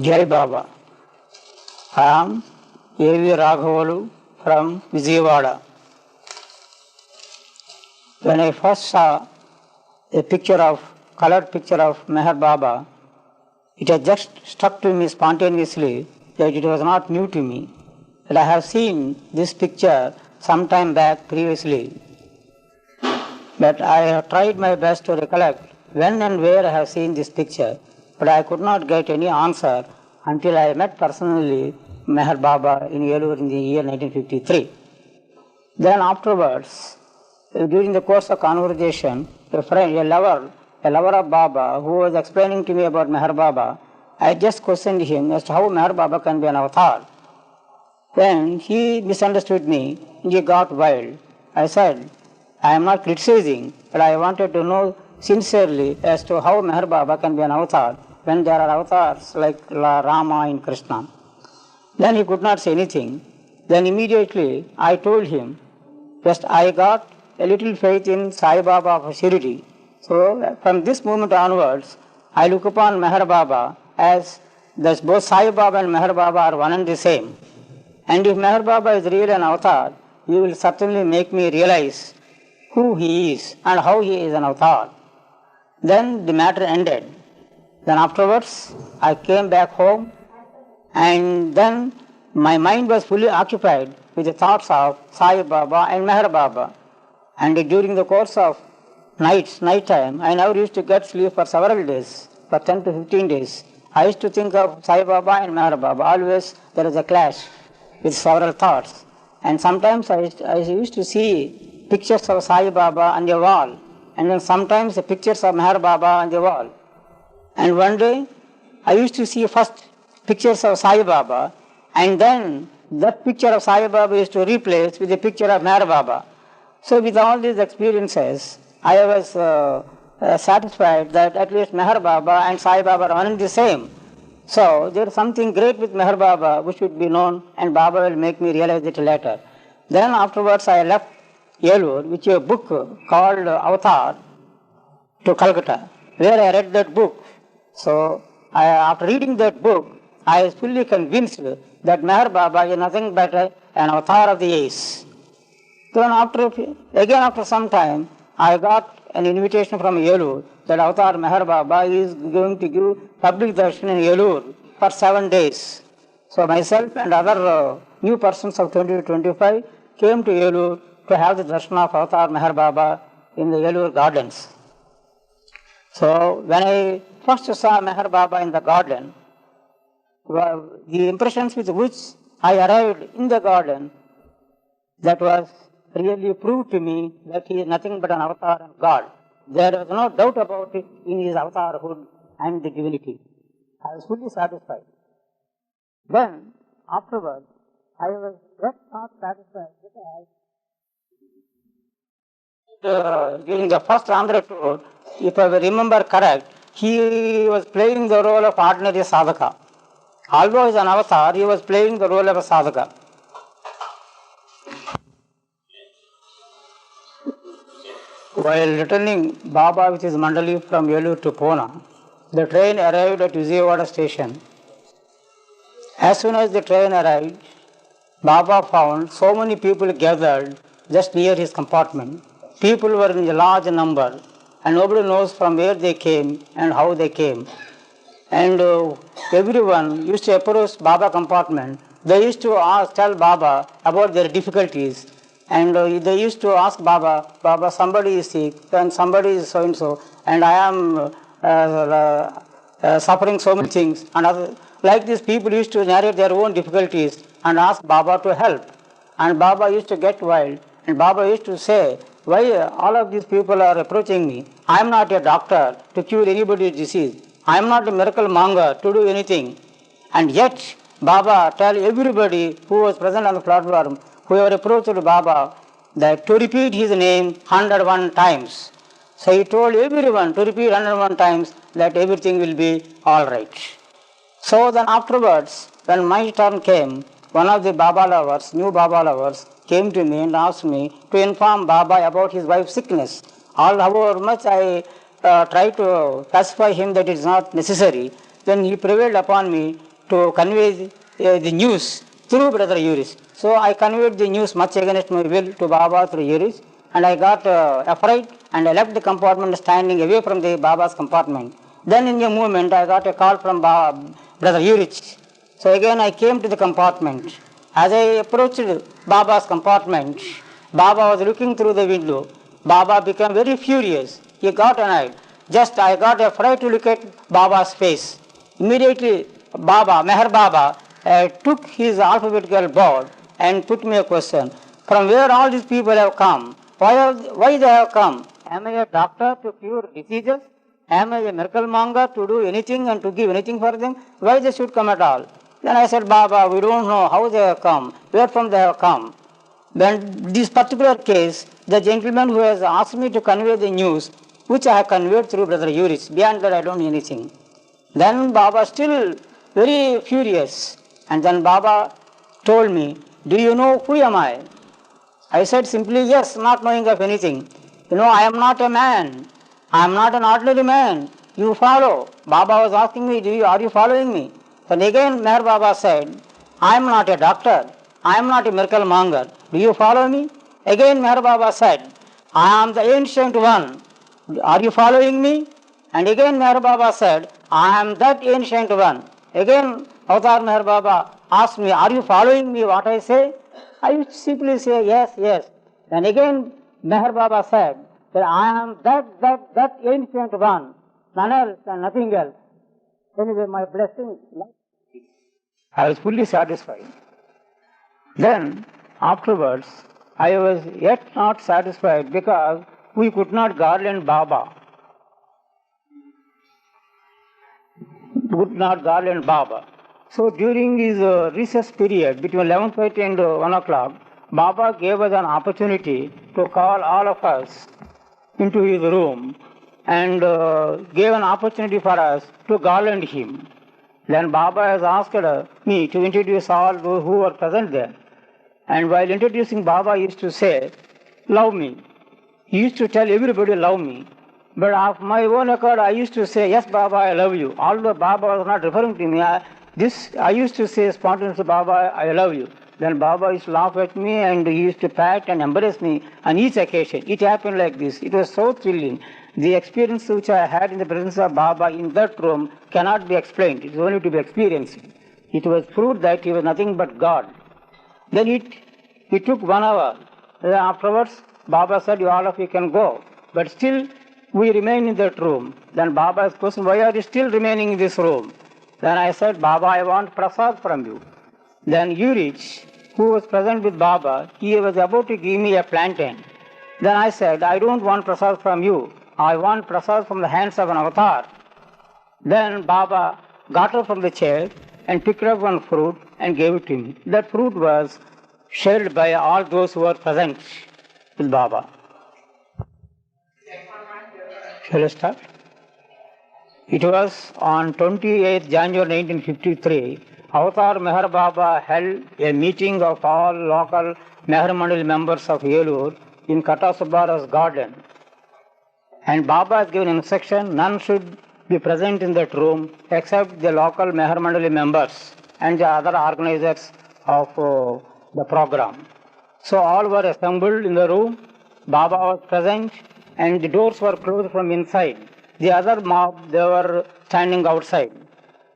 Jai Baba. I am Veeraghavulu from Vijayawada. When I first saw a colored picture of Meher Baba, it had just struck to me spontaneously that it was not new to me, that I have seen this picture some time back previously. But I have tried my best to recollect when and where I have seen this picture, but I could not get any answer until I met personally Meher Baba in Yelur in the year 1953. Then afterwards, during the course of conversation, a lover of Baba who was explaining to me about Meher Baba, I just questioned him as to how Meher Baba can be an avatar. Then he misunderstood me and he got wild. I said, I am not criticizing, but I wanted to know sincerely as to how Meher Baba can be an avatar when there are avatars like Rama and Krishna. Then he could not say anything. Then immediately I told him, just I got a little faith in Sai Baba of Shirdi. So from this moment onwards, I look upon Meher Baba as both Sai Baba and Meher Baba are one and the same. And if Meher Baba is really an avatar, he will certainly make me realize who he is and how he is an avatar. Then the matter ended. Then afterwards, I came back home and then my mind was fully occupied with the thoughts of Sai Baba and Meher Baba. And during the course of night time, I never used to get sleep for several days, for 10 to 15 days. I used to think of Sai Baba and Meher Baba. Always there is a clash with several thoughts. And sometimes I used to see pictures of Sai Baba on the wall, and then sometimes the pictures of Meher Baba on the wall. And one day, I used to see first pictures of Sai Baba, and then that picture of Sai Baba used to replace with a picture of Meher Baba. So with all these experiences, I was satisfied that at least Meher Baba and Sai Baba are one and the same. So there is something great with Meher Baba which should be known, and Baba will make me realize it later. Then afterwards I left Yelur with a book called Avatar to Calcutta, where I read that book. So after reading that book, I was fully convinced that Meher Baba is nothing but an avatar of the ace. Then after some time, I got an invitation from Yelur that Avatar Meher Baba is going to give public darshan in Yelur for 7 days. So myself and other new persons of 20 to 25 came to Yelur to have the darshan of Avatar Meher Baba in the Yelur gardens. So when I first saw Meher Baba in the garden, the impressions with which I arrived in the garden, that was really proved to me that he is nothing but an avatar of God. There was no doubt about it in his avatarhood and the divinity. I was fully satisfied. Then, afterwards, I was just not satisfied because during the first Andhra tour, if I remember correct, he was playing the role of ordinary sadhaka. Although he is an avatar, he was playing the role of a sadhaka. While returning Baba with his Mandali from Yelur to Pune, the train arrived at Vijayawada station. As soon as the train arrived, Baba found so many people gathered just near his compartment. People were in a large number, and nobody knows from where they came and how they came. And everyone used to approach Baba compartment. They used to tell Baba about their difficulties. And they used to ask Baba, Baba, somebody is sick, and somebody is so-and-so, and I am suffering so many things. And like this, people used to narrate their own difficulties and ask Baba to help. And Baba used to get wild, and Baba used to say, why all of these people are approaching me? I am not a doctor to cure anybody's disease. I am not a miracle monger to do anything. And yet, Baba tell everybody who was present on the platform, whoever approached Baba, that to repeat his name 101 times. So he told everyone to repeat 101 times that everything will be all right. So then afterwards, when my turn came, one of the Baba lovers, new Baba lovers, came to me and asked me to inform Baba about his wife's sickness. However much I tried to pacify him that it is not necessary, then he prevailed upon me to convey the news through Brother Uris. So I conveyed the news much against my will to Baba through Uris, and I got afraid and I left the compartment standing away from the Baba's compartment. Then in a moment I got a call from Brother Uris. So again I came to the compartment. As I approached Baba's compartment, Baba was looking through the window. Baba became very furious. He got annoyed. Just I got afraid to look at Baba's face. Immediately Baba, Meher Baba, took his alphabetical board and put me a question. From where all these people have come? Why they have come? Am I a doctor to cure diseases? Am I a miracle monger to do anything and to give anything for them? Why they should come at all? Then I said, Baba, we don't know how they have come, where from they have come. Then this particular case, the gentleman who has asked me to convey the news, which I have conveyed through Brother Uris, beyond that I don't know anything. Then Baba still very furious. And then Baba told me, do you know who am I? I said simply yes, not knowing of anything. You know, I am not a man. I am not an ordinary man. You follow. Baba was asking me, are you following me? Then again Meher Baba said, I am not a doctor. I am not a miracle monger. Do you follow me? Again Meher Baba said, I am the ancient one. Are you following me? And again Meher Baba said, I am that ancient one. Again Avatar Meher Baba asked me, are you following me what I say? I used to simply say, yes, yes. Then again Meher Baba said, that I am that ancient one, none else and nothing else. Anyway, my blessing, I was fully satisfied. Then, afterwards, I was yet not satisfied because we could not garland Baba. So during his recess period between 11:30 and 1 o'clock, Baba gave us an opportunity to call all of us into his room and gave an opportunity for us to garland him. Then Baba has asked me to introduce all those who were present there. And while introducing Baba, he used to say, love me. He used to tell everybody, love me. But of my own accord, I used to say, yes, Baba, I love you. Although Baba was not referring to me, I used to say spontaneously, Baba, I love you. Then Baba used to laugh at me and he used to pat and embrace me on each occasion. It happened like this. It was so thrilling. The experience which I had in the presence of Baba in that room cannot be explained. It is only to be experienced. It was proved that he was nothing but God. Then it took 1 hour. Then afterwards, Baba said, all of you can go. But still, we remain in that room. Then Baba's question, why are you still remaining in this room? Then I said, Baba, I want prasad from you. Then Urich, who was present with Baba, he was about to give me a plantain. Then I said, I don't want prasad from you. I want prasad from the hands of an avatar. Then Baba got up from the chair and picked up one fruit and gave it to me. That fruit was shared by all those who were present with Baba. Shall I start? It was on 28th January 1953. Avatar Meher Baba held a meeting of all local Meher Mandali members of Yelur in Katasubara's garden. And Baba has given instruction, none should be present in that room except the local Meher Mandali members and the other organizers of the program. So all were assembled in the room. Baba was present and the doors were closed from inside. The other mob, they were standing outside.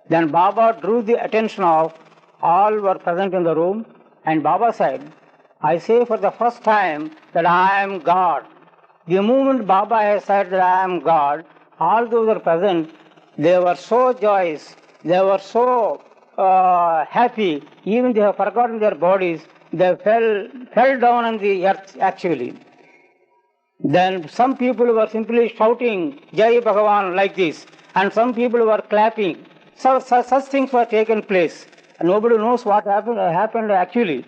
Then Baba drew the attention of all were present in the room and Baba said, I say for the first time that I am God. The moment Baba has said that I am God, all those who are present, they were so joyous, they were so happy, even they have forgotten their bodies, they fell down on the earth actually. Then some people were simply shouting, Jai Bhagavan like this, and some people were clapping. So such things were taken place. And nobody knows what happened actually.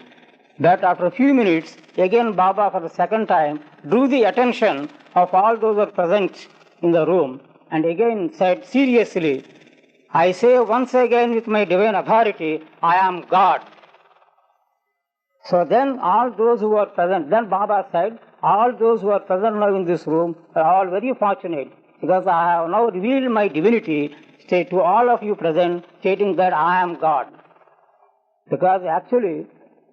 But after a few minutes, again Baba for the second time drew the attention of all those who were present in the room and again said seriously, I say once again with my divine authority, I am God. So then all those who were present, then Baba said, all those who are present now in this room are all very fortunate because I have now revealed my divinity to all of you present, stating that I am God. Because actually,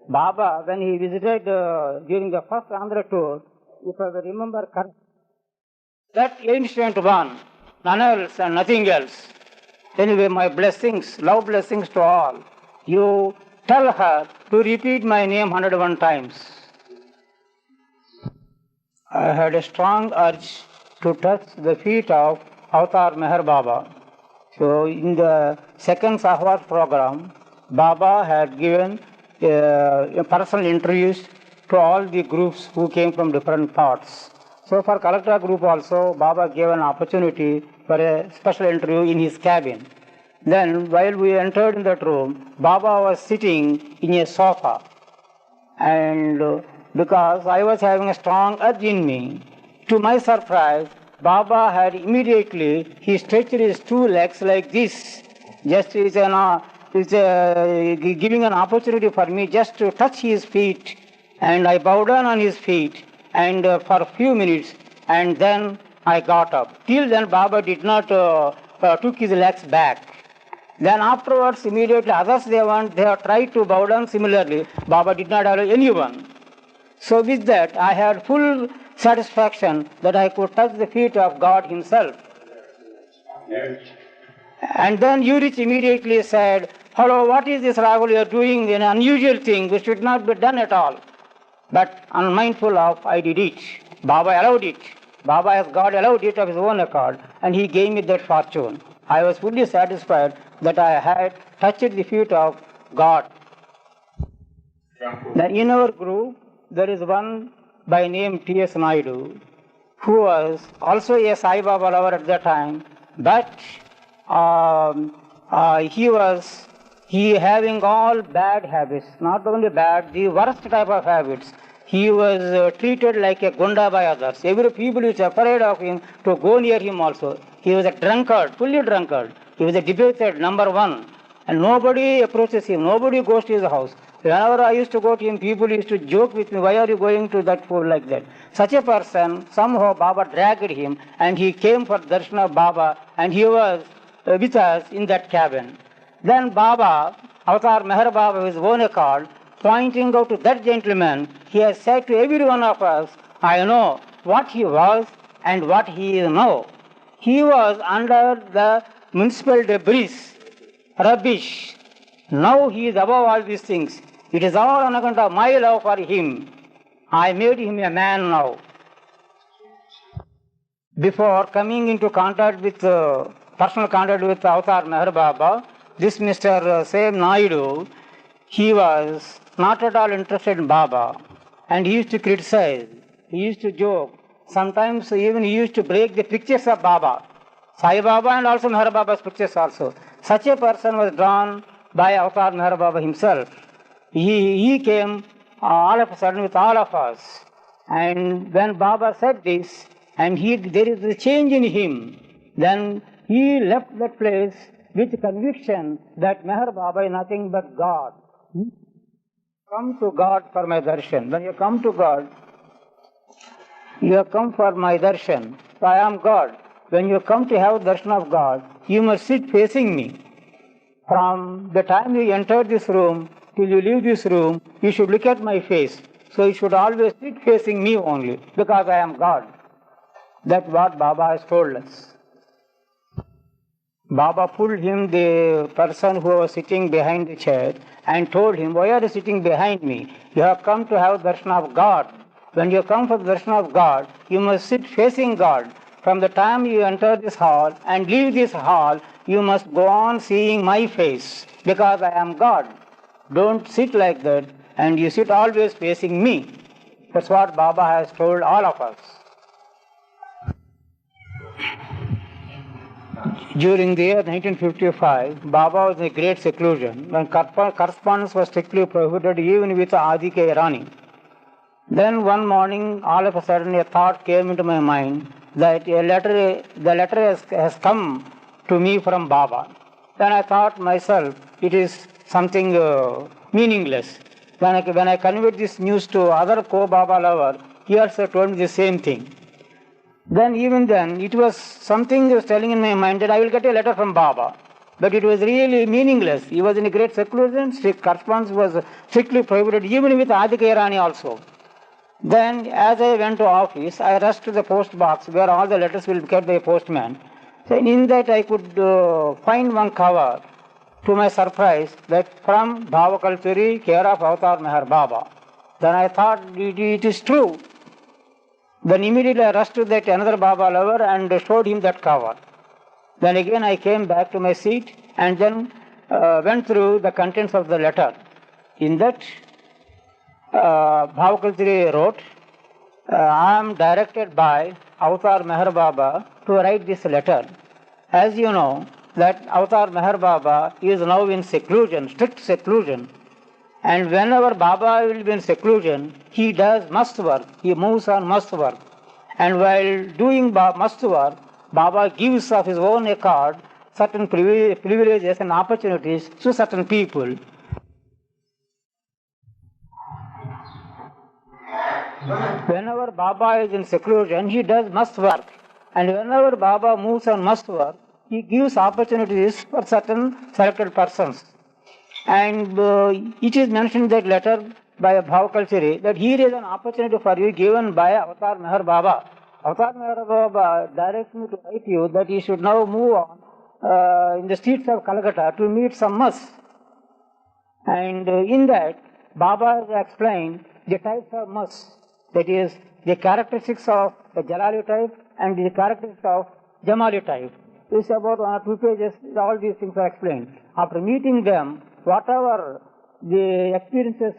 Baba, when he visited during the first Andhra tour, if I remember correctly, that ancient one, none else and nothing else. Anyway, my blessings, love blessings to all. You tell her to repeat my name 101 times. I had a strong urge to touch the feet of Avatar Meher Baba. So in the second Sahwat program, Baba had given personal interviews to all the groups who came from different parts. So for Collector group also, Baba gave an opportunity for a special interview in his cabin. Then while we entered in that room, Baba was sitting in a sofa. And because I was having a strong urge in me, to my surprise, Baba had immediately, he stretched his two legs like this, just giving an opportunity for me just to touch his feet. And I bowed down on his feet and for a few minutes, and then I got up. Till then, Baba did not took his legs back. Then afterwards, immediately others they have tried to bow down similarly. Baba did not allow anyone. So with that, I had full satisfaction that I could touch the feet of God Himself. Yes. And then Urich immediately said, "Hello, what is this, Rahul? You are doing an unusual thing which should not be done at all." But unmindful of, I did it. Baba allowed it. Baba as God allowed it of his own accord, and he gave me that fortune. I was fully satisfied that I had touched the feet of God. Then in our group, there is one by name T.S. Naidu, who was also a Sai Baba lover at that time, but he having all bad habits, not only bad, the worst type of habits. He was treated like a gunda by others. Every people is afraid of him to go near him also. He was a drunkard, fully drunkard. He was a debated number one. And nobody approaches him, nobody goes to his house. Whenever I used to go to him, people used to joke with me, "Why are you going to that fool like that?" Such a person, somehow Baba dragged him, and he came for darshan of Baba, and he was with us in that cabin. Then Baba, Avatar Meher Baba, his own accord, pointing out to that gentleman, he has said to every one of us, "I know what he was and what he is now." He was under the municipal debris, rubbish. Now he is above all these things. It is all on account of my love for him. I made him a man now. Before coming into contact with, personal contact with Avatar Meher Baba, this Mr. Same Naidu, he was not at all interested in Baba. And he used to criticize, he used to joke. Sometimes even he used to break the pictures of Baba. Sai Baba and also Meher Baba's pictures also. Such a person was drawn by Avatar Meher Baba himself. He came all of a sudden with all of us. And when Baba said this, and there is a change in him, then he left that place with conviction that Meher Baba is nothing but God. Come to God for my darshan. When you come to God, you have come for my darshan. So I am God. When you come to have darshan of God, you must sit facing me. From the time you enter this room till you leave this room, you should look at my face. So you should always sit facing me only, because I am God. That's what Baba has told us. Baba pulled him, the person who was sitting behind the chair, and told him, "Why are you sitting behind me? You have come to have darshan of God. When you come for the darshan of God, you must sit facing God. From the time you enter this hall and leave this hall, you must go on seeing my face, because I am God. Don't sit like that, and you sit always facing me." That's what Baba has told all of us. During the year 1955, Baba was in a great seclusion, when correspondence was strictly prohibited even with Adi K. Irani. Then one morning, all of a sudden, a thought came into my mind that the letter has come to me from Baba. Then I thought myself, it is something meaningless. When I conveyed this news to other co-Baba lover, he also told me the same thing. Then even then, it was something was telling in my mind that I will get a letter from Baba. But it was really meaningless. He was in a great seclusion. Strict correspondence was strictly prohibited, even with Adhika Irani also. Then, as I went to office, I rushed to the post box where all the letters will be kept by a postman. So in that I could find one cover. To my surprise, that from Bhavakalpuri, care of Avatar Meher Baba. Then I thought it is true. Then immediately I rushed to that another Baba lover and showed him that cover. Then again I came back to my seat and then went through the contents of the letter. In that, Bhavakalpuri wrote, I am directed by Avatar Meher Baba to write this letter. As you know, that Avatar Meher Baba is now in seclusion, strict seclusion. And whenever Baba will be in seclusion, he does must work, he moves on must work. And while doing must work, Baba gives of his own accord certain privileges and opportunities to certain people. Whenever Baba is in seclusion, he does must work. And whenever Baba moves on must work, he gives opportunities for certain selected persons. And it is mentioned in that letter by Bhavakalpuri that here is an opportunity for you given by Avatar Meher Baba. Avatar Meher Baba directs me to write you that you should now move on in the streets of Calcutta to meet some must. And in that, Baba has explained the types of must, that is, the characteristics of the Jalali type and the characteristics of Jamali type. It's about 1 or 2 pages, all these things are explained. After meeting them, whatever the experiences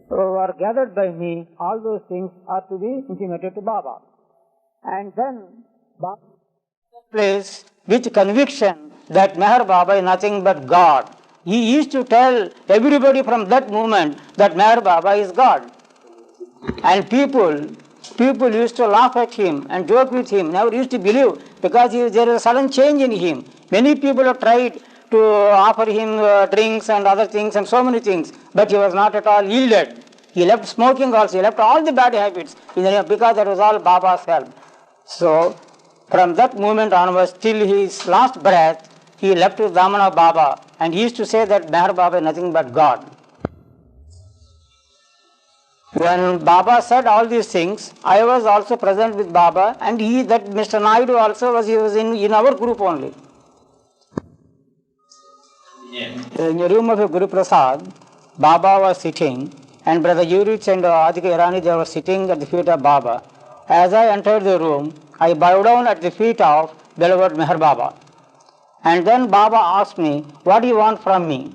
were gathered by me, all those things are to be intimated to Baba. And then Baba plays with conviction that Meher Baba is nothing but God. He used to tell everybody from that moment that Meher Baba is God. And people used to laugh at him and joke with him, never used to believe, because there is a sudden change in him. Many people have tried to offer him drinks and other things and so many things, but he was not at all yielded. He left smoking also, he left all the bad habits, because that was all Baba's help. So, from that moment onwards, till his last breath, he left the Daman of Baba, and he used to say that Meher Baba is nothing but God. When Baba said all these things, I was also present with Baba, and that Mr. Naidu also was in our group only. Yeah. In the room of Guru Prasad, Baba was sitting, and Brother Yurich and Adhika Irani, they were sitting at the feet of Baba. As I entered the room, I bowed down at the feet of beloved Meher Baba. And then Baba asked me, what do you want from me?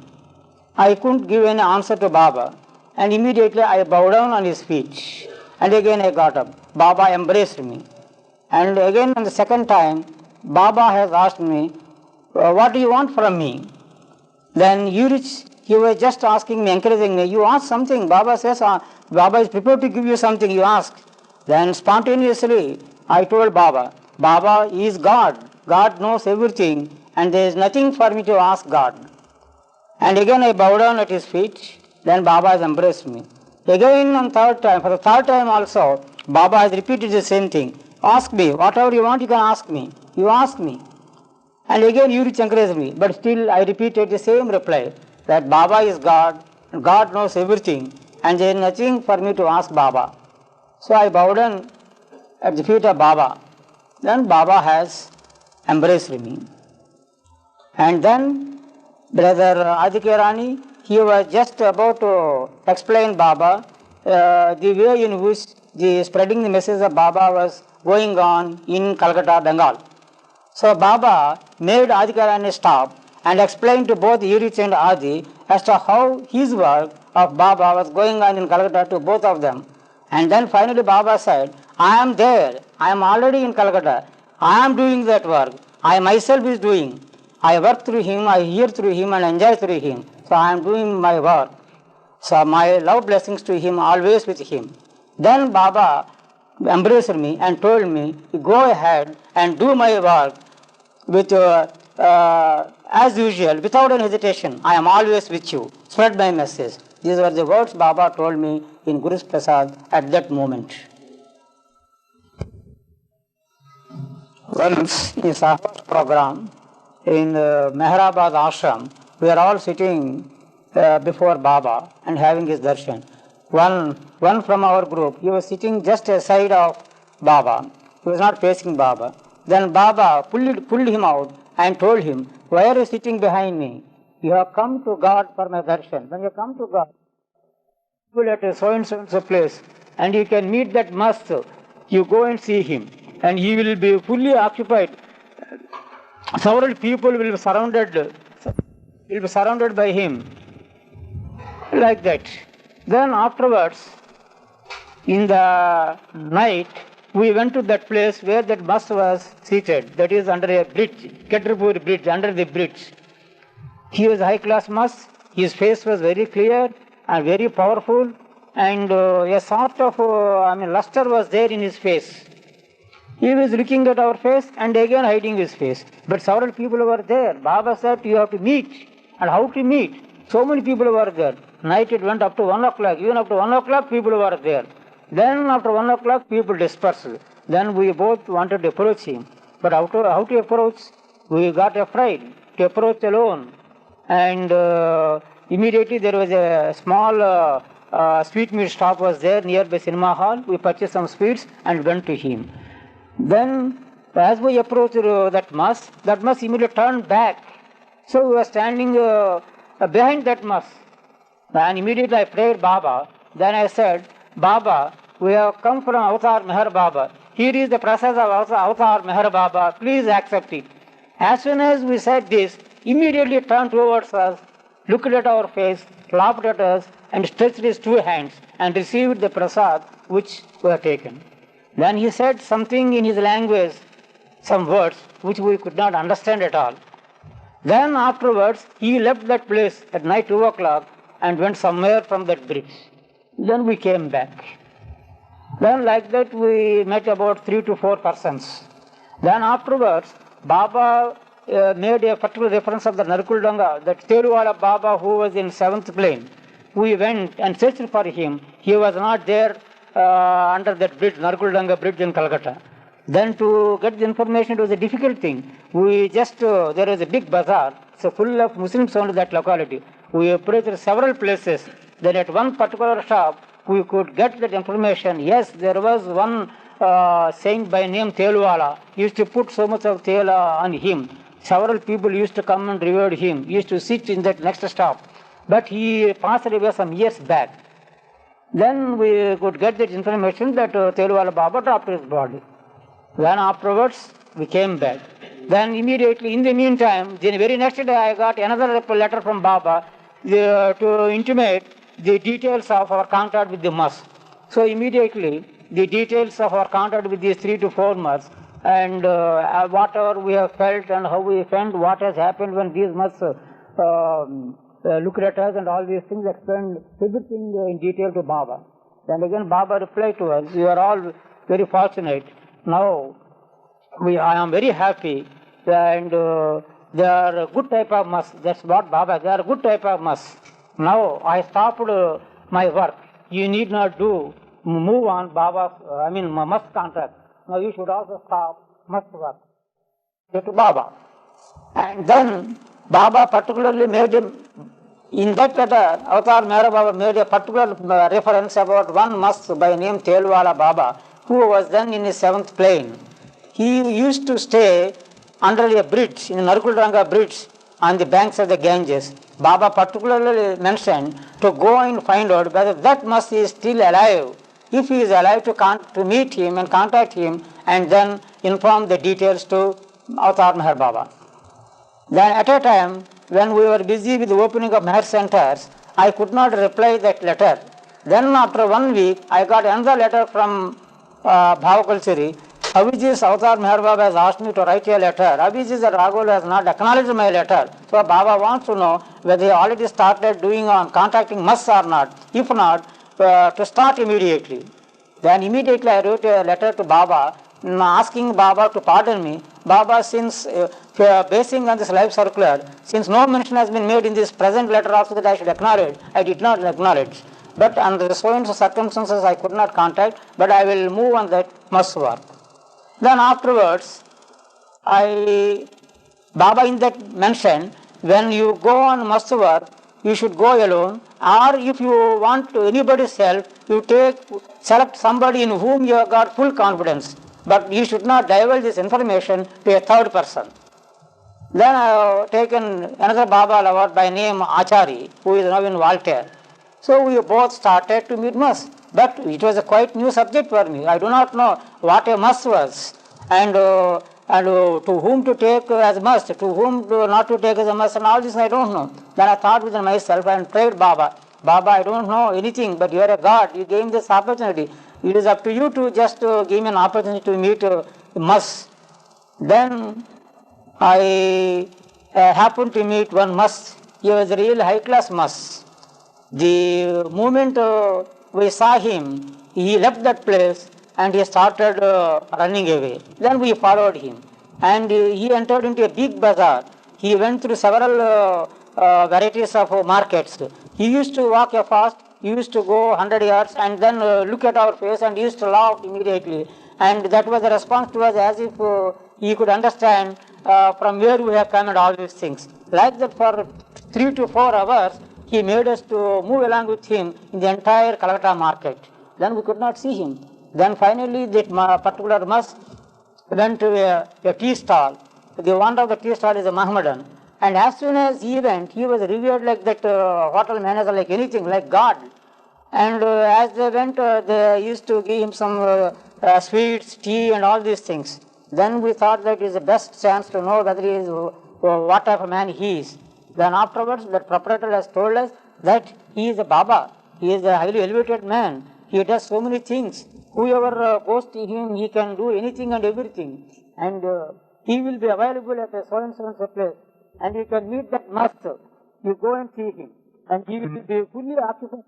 I couldn't give any answer to Baba. And immediately I bowed down on his feet. And again I got up. Baba embraced me. And again on the second time, Baba has asked me, what do you want from me? Then Yurich, he was just asking me, encouraging me, you ask something. Baba says, Baba is prepared to give you something, you ask. Then spontaneously, I told Baba, Baba is God. God knows everything, and there is nothing for me to ask God. And again I bowed down at his feet. Then Baba has embraced me. Again on third time, for the third time also, Baba has repeated the same thing. Ask me, whatever you want, you can ask me. You ask me. And again Yurich encouraged me, but still I repeated the same reply, that Baba is God, and God knows everything, and there is nothing for me to ask Baba. So I bowed down at the feet of Baba. Then Baba has embraced me. And then Brother Adhika Irani, he was just about to explain Baba the way in which the spreading the message of Baba was going on in Calcutta, Bengal. So Baba made Adhika Irani stop and explained to both Yurich and Adi as to how his work of Baba was going on in Calcutta to both of them. And then finally Baba said, I am there, I am already in Calcutta, I am doing that work, I myself is doing. I work through him, I hear through him and enjoy through him. So I am doing my work. So my love blessings to him, always with him. Then Baba embraced me and told me, go ahead and do my work with as usual, without any hesitation. I am always with you. Spread my message. These were the words Baba told me in Guru's Prasad at that moment. Once in Sahaba program in Meherabad ashram, we are all sitting before Baba and having his darshan. One from our group, he was sitting just aside of Baba. He was not facing Baba. Then Baba pulled him out and told him, "Why are you sitting behind me? You have come to God for my darshan. When you come to God, you will at a so and so place, and you can meet that master. You go and see him, and he will be fully occupied. Several people will be surrounded by him, like that." Then afterwards, in the night, we went to that place where that bus was seated, that is under a bridge, Ketrapur bridge, under the bridge. He was high-class mas, his face was very clear and very powerful, and a sort of luster was there in his face. He was looking at our face and again hiding his face. But several people were there. Baba said, "You have to meet." And how to meet? So many people were there. Night it went up to 1 o'clock. Even up to 1 o'clock people were there. Then after 1 o'clock people dispersed. Then we both wanted to approach him. But how to approach? We got afraid to approach alone. And immediately there was a small sweetmeat shop was there nearby cinema hall. We purchased some sweets and went to him. Then as we approached that mosque immediately turned back. So we were standing behind that mosque. And immediately I prayed Baba. Then I said, "Baba, we have come from Avatar Meher Baba. Here is the process of Avatar Meher Baba. Please accept it." As soon as we said this, immediately turned towards us, looked at our face, laughed at us, and stretched his two hands and received the prasad which were taken. Then he said something in his language, some words which we could not understand at all. Then afterwards, he left that place at night 2 o'clock and went somewhere from that bridge. Then we came back. Then like that we met about 3 to 4 persons. Then afterwards, Baba made a particular reference of the Narkuldanga, that Teluvala Baba who was in 7th plane. We went and searched for him. He was not there under that bridge, Narkuldanga bridge in Calcutta. Then to get the information, it was a difficult thing. We just, there was a big bazaar, so full of Muslims only that locality. We approached several places. Then at one particular shop, we could get that information. Yes, there was one saint by name Teluvala. He used to put so much of Tela on him. Several people used to come and revere him. He used to sit in that next stop. But he passed away some years back. Then we could get that information that Teluvala Baba dropped his body. Then afterwards, we came back. Then immediately, in the meantime, the very next day I got another letter from Baba to intimate the details of our contact with the mosque. So immediately, the details of our contact with these 3 to 4 mosques and whatever we have felt and how we felt, what has happened when these mosques looked at us and all these things, explained everything in detail to Baba. Then again Baba replied to us, "You are all very fortunate. Now I am very happy and they are a good type of mosque." That's what Baba, they are a good type of mosque. Now I stopped my work. You need not move on Baba's, mosque contract. Now you should also stop mosque work. Say to Baba. And then Baba particularly made in that letter, Avatar Meher Baba made a particular reference about one mosque by name Teluvala Baba, who was then in his 7th plane. He used to stay under a bridge, in the Narkuldanga bridge, on the banks of the Ganges. Baba particularly mentioned to go and find out whether that mosque is still alive. If he is alive, to meet him and contact him and then inform the details to Avatar Meher Baba. Then at a time, when we were busy with the opening of Meher centers, I could not reply that letter. Then after 1 week, I got another letter from Bhavakulsiri. Abhijit Avatar Meher Baba has asked me to write a letter. Abhijit Raghavulu has not acknowledged my letter. So Baba wants to know whether he already started contacting mosques or not. If not, to start immediately. Then immediately I wrote a letter to Baba asking Baba to pardon me. Baba, since basing on this live circular, since no mention has been made in this present letter also that I should acknowledge, I did not acknowledge. But under so and so circumstances I could not contact, but I will move on that mosque work. Then afterwards, Baba in that mentioned, when you go on must work, you should go alone, or if you want to anybody's help, you select somebody in whom you have got full confidence, but you should not divulge this information to a third person. Then I have taken another Baba award by name Achari, who is now in Voltaire. So we both started to meet must, but it was a quite new subject for me. I do not know what a must was, and to whom to take as must, to whom not to take as a must, and all this I don't know. Then I thought within myself and prayed Baba, Baba, I don't know anything, but you are a God, you gave me this opportunity. It is up to you to just give me an opportunity to meet must. Then I happened to meet one must. He was a real high-class must. The moment we saw him, he left that place and he started running away. Then we followed him, and he entered into a big bazaar. He went through several varieties of markets. He used to walk fast. He used to go 100 yards and then look at our face and used to laugh immediately. And that was a response to us, as if he could understand from where we have come and all these things. Like that, for 3 to 4 hours, he made us to move along with him in the entire Calcutta market. Then we could not see him. Then finally, that particular must went to a tea stall. The owner of the tea stall is a Mohammedan. And as soon as he went, he was revered like that hotel manager, like anything, like God. And as they went, they used to give him some sweets, tea, and all these things. Then we thought that it is the best chance to know whether he is what type of man he is. Then afterwards, the proprietor has told us that he is a Baba. He is a highly elevated man. He does so many things. Whoever goes to him, he can do anything and everything. And he will be available at a so and so place. And you can meet that master. You go and see him. And he will be fully occupied.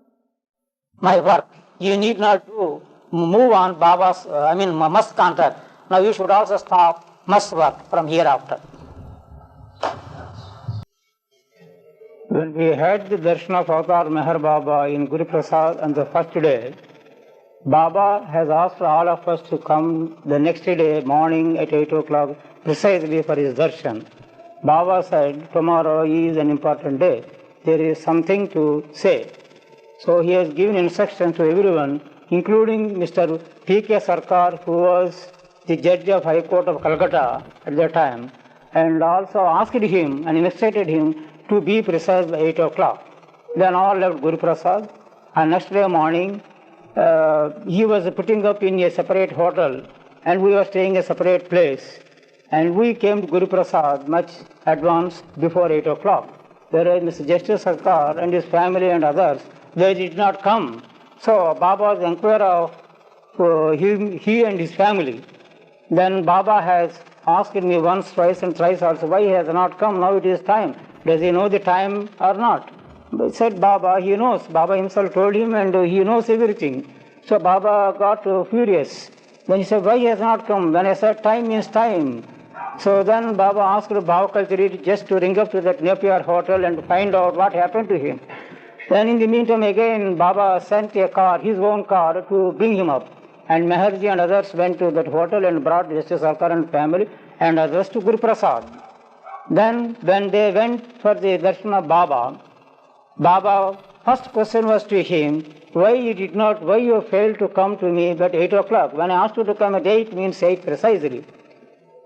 My work. You need not to move on Baba's, must contract. Now you should also stop must work from hereafter. When we had the darshan of Avatar Meher Baba in Guru Prasad on the first day, Baba has asked all of us to come the next day morning at 8 o'clock precisely for his darshan. Baba said, tomorrow is an important day. There is something to say. So he has given instructions to everyone, including Mr. P.K. Sarkar, who was the judge of High Court of Calcutta at that time, and also asked him and instructed him to be precise by 8 o'clock. Then all left Guru Prasad, and next day morning, he was putting up in a separate hotel, and we were staying in a separate place. And we came to Guru Prasad much advance before 8 o'clock. Whereas Mr. Justice Sarkar and his family and others, they did not come. So Baba was inquired of he and his family. Then Baba has asked me once, twice and thrice also, why he has not come? Now it is time. Does he know the time or not? He said Baba, he knows. Baba himself told him, and he knows everything. So Baba got furious. Then he said, why he has not come? When I said time means time. So then Baba asked Bhava Kalchari just to ring up to that Napier hotel and find out what happened to him. Then in the meantime again Baba sent a car, his own car, to bring him up. And Meherji and others went to that hotel and brought Justice Sarkar and family and others to Guru Prasad. Then when they went for the darshan of Baba, Baba, first question was to him, why you failed to come to me at 8 o'clock? When I asked you to come at 8 means 8 precisely.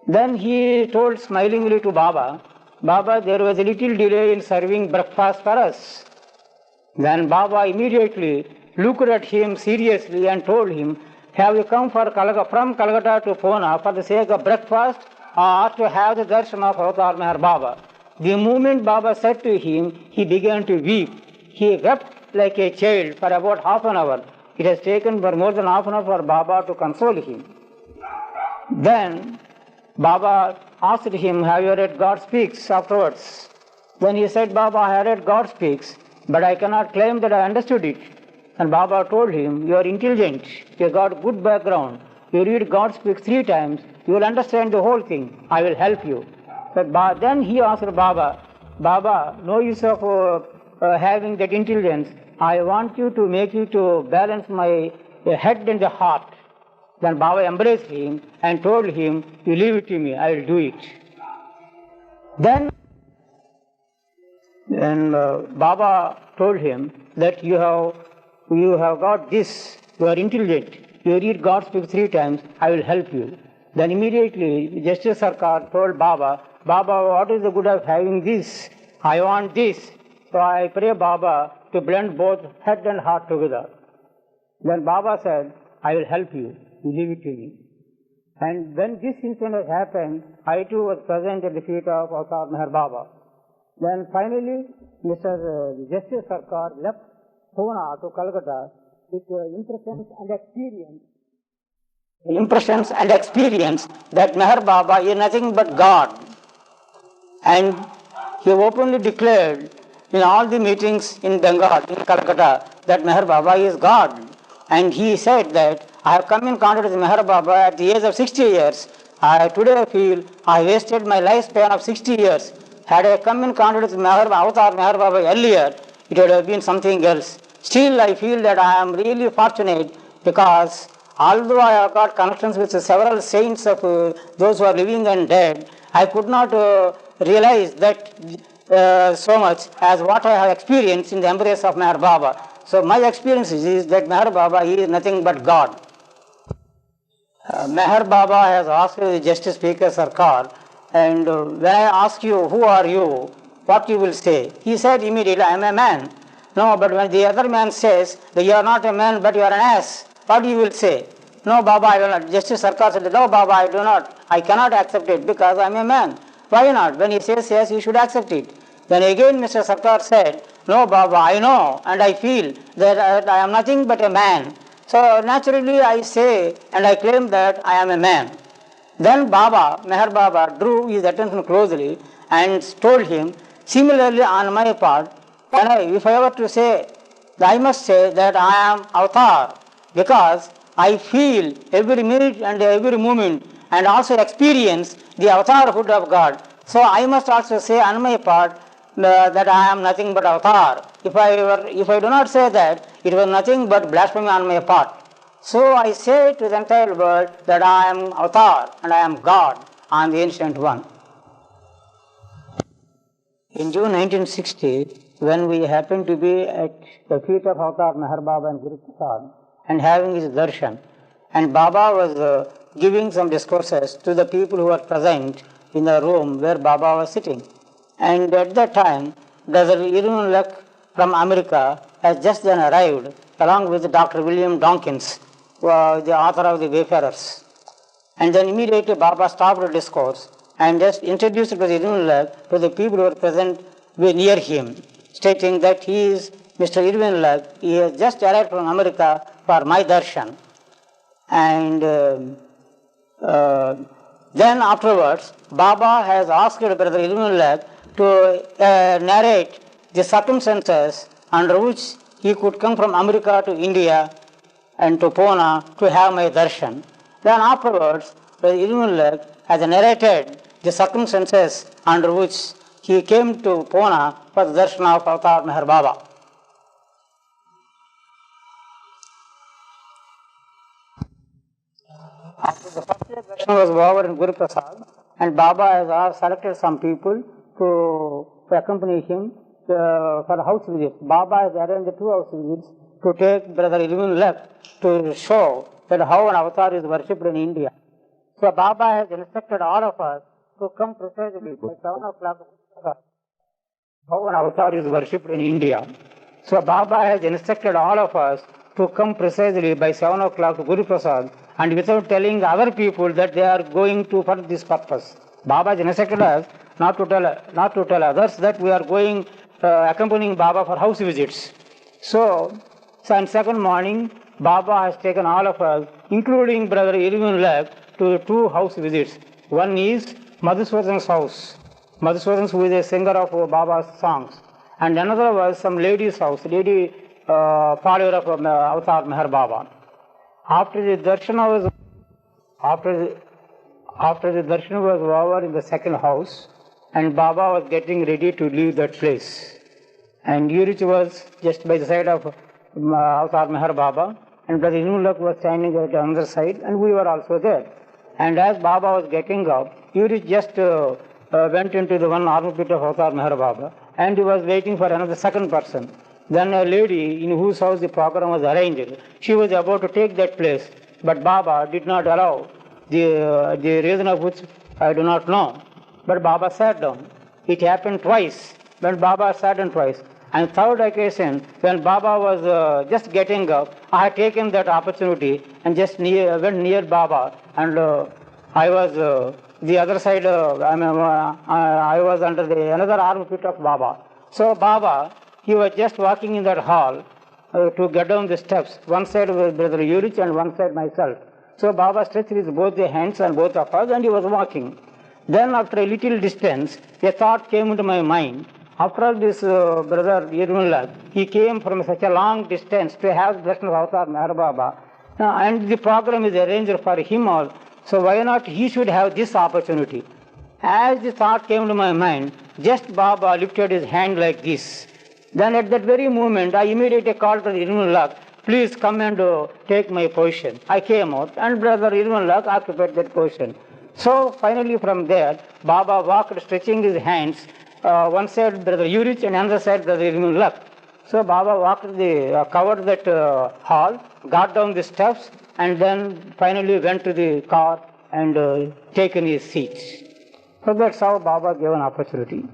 Then he told smilingly to Baba, Baba, there was a little delay in serving breakfast for us. Then Baba immediately looked at him seriously and told him, have you come from Calcutta to Pune for the sake of breakfast or to have the darshan of Avatar Meher Baba? The moment Baba said to him, he began to weep. He wept like a child for about half an hour. It has taken for more than half an hour for Baba to console him. Then Baba asked him, have you read God Speaks afterwards? Then he said, Baba, I have read God Speaks, but I cannot claim that I understood it. And Baba told him, you are intelligent, you have got good background, you read God Speaks 3 times, you will understand the whole thing, I will help you. But then he asked Baba, Baba, no use of having that intelligence, I want you to make you to balance my head and the heart. Then Baba embraced him and told him, you leave it to me, I will do it. Then Baba told him that you have got this, you are intelligent, you read God speak 3 times, I will help you. Then immediately Justice Sarkar told Baba, Baba, what is the good of having this? I want this. So I pray Baba to blend both head and heart together. Then Baba said, I will help you, you leave it to me. And when this incident has happened, I too was present at the feet of Avatar Meher Baba. Then finally, Mr. Justice Sarkar left Pune to Calcutta with impressions and experience that Meher Baba is nothing but God. And he openly declared in all the meetings in Bengal, in Calcutta, that Meher Baba is God. And he said that I have come in contact with Meher Baba at the age of 60 years. Today I feel I wasted my lifespan of 60 years. Had I come in contact with Avatar Meher Baba earlier, it would have been something else. Still, I feel that I am really fortunate because although I have got connections with several saints of those who are living and dead, I could not realize that so much as what I have experienced in the embrace of Meher Baba. So my experience is that Meher Baba is nothing but God. Meher Baba has asked the Justice Speaker Sarkar, and when I ask you, who are you, what you will say? He said immediately, I am a man. No, but when the other man says that you are not a man but you are an ass, what you will say? No, Baba, I will not. Justice Sarkar said, no, Baba, I do not. I cannot accept it because I am a man. Why not? When he says yes, you should accept it. Then again Mr. Sarkar said, no, Baba, I know and I feel that I am nothing but a man. So naturally I say and I claim that I am a man. Then Baba, Meher Baba, drew his attention closely and told him, similarly on my part, if I were to say, I must say that I am Avatar because I feel every minute and every moment and also experience the avatarhood of God. So I must also say on my part that I am nothing but Avatar. If I do not say that, it was nothing but blasphemy on my part. So I say to the entire world that I am Avatar and I am God, I am the Ancient One. In June 1960, when we happened to be at the feet of Avatar Meher Baba and Guru Prasad and having his darshan, and Baba was giving some discourses to the people who were present in the room where Baba was sitting. And at that time, Brother Irwin Luck from America has just then arrived along with Dr. William Dawkins, the author of The Wayfarers. And then immediately Baba stopped the discourse and just introduced Brother Irwin Luck to the people who were present near him, stating that he is Mr. Irwin Luck. He has just arrived from America for my darshan. And then afterwards, Baba has asked Brother Irwin Luck to narrate the circumstances under which he could come from America to India and to Pune to have my darshan. Then afterwards, Brother Irwin Luck has narrated the circumstances under which he came to Pune for the darshan of Avatar Meher Baba. After the first day darshan was over in Guru Prasad, and Baba has selected some people to accompany him for house visits. Baba has arranged 2 house visits to take Brother Irwin Luck to show that how an avatar is worshipped in India. So Baba has instructed all of us to come precisely by 7 o'clock how an avatar is worshipped in India. So Baba has instructed all of us to come precisely by 7 o'clock to Guru Prasad and without telling other people that they are going to for this purpose. Baba has instructed us not to tell others that we are going accompanying Baba for house visits. So on second morning, Baba has taken all of us, including Brother Irwin Luck, to 2 house visits. One is Madhuswadan's house. Madhuswadan, who is a singer of Baba's songs. And another was some lady's house, lady follower of Avatar Meher Baba. After the darshan was over in the second house, and Baba was getting ready to leave that place. And Urich was just by the side of Avatar Meher Baba, and Brother Irwin Luck was standing at the other side, and we were also there. And as Baba was getting up, Yuri just went into the one armpit of Avatar Meher Baba, and he was waiting for another second person. Then a lady in whose house the program was arranged, she was about to take that place, but Baba did not allow, the reason of which I do not know. But Baba sat down. It happened twice, when Baba sat down twice. And third occasion, when Baba was just getting up, I had taken that opportunity and just went near Baba, and I was the other side, I was under another armpit of Baba. So Baba, he was just walking in that hall to get down the steps. One side was Brother Urich and one side myself. So Baba stretched his both the hands on both of us, and he was walking. Then after a little distance, a thought came into my mind. After all, this Brother Irwin Luck, he came from such a long distance to have the blessing of Avatar Meher Baba, and the program is arranged for him all. So why not he should have this opportunity? As the thought came to my mind, just Baba lifted his hand like this. Then at that very moment, I immediately called Brother Irwin Luck, please come and take my position. I came out, and Brother Irwin Luck occupied that position. So finally from there, Baba walked stretching his hands, one side Brother Urich and another side Brother Irwin Luck. So Baba walked covered that hall, got down the steps, and then finally went to the car and taken his seat. So that's how Baba gave an opportunity.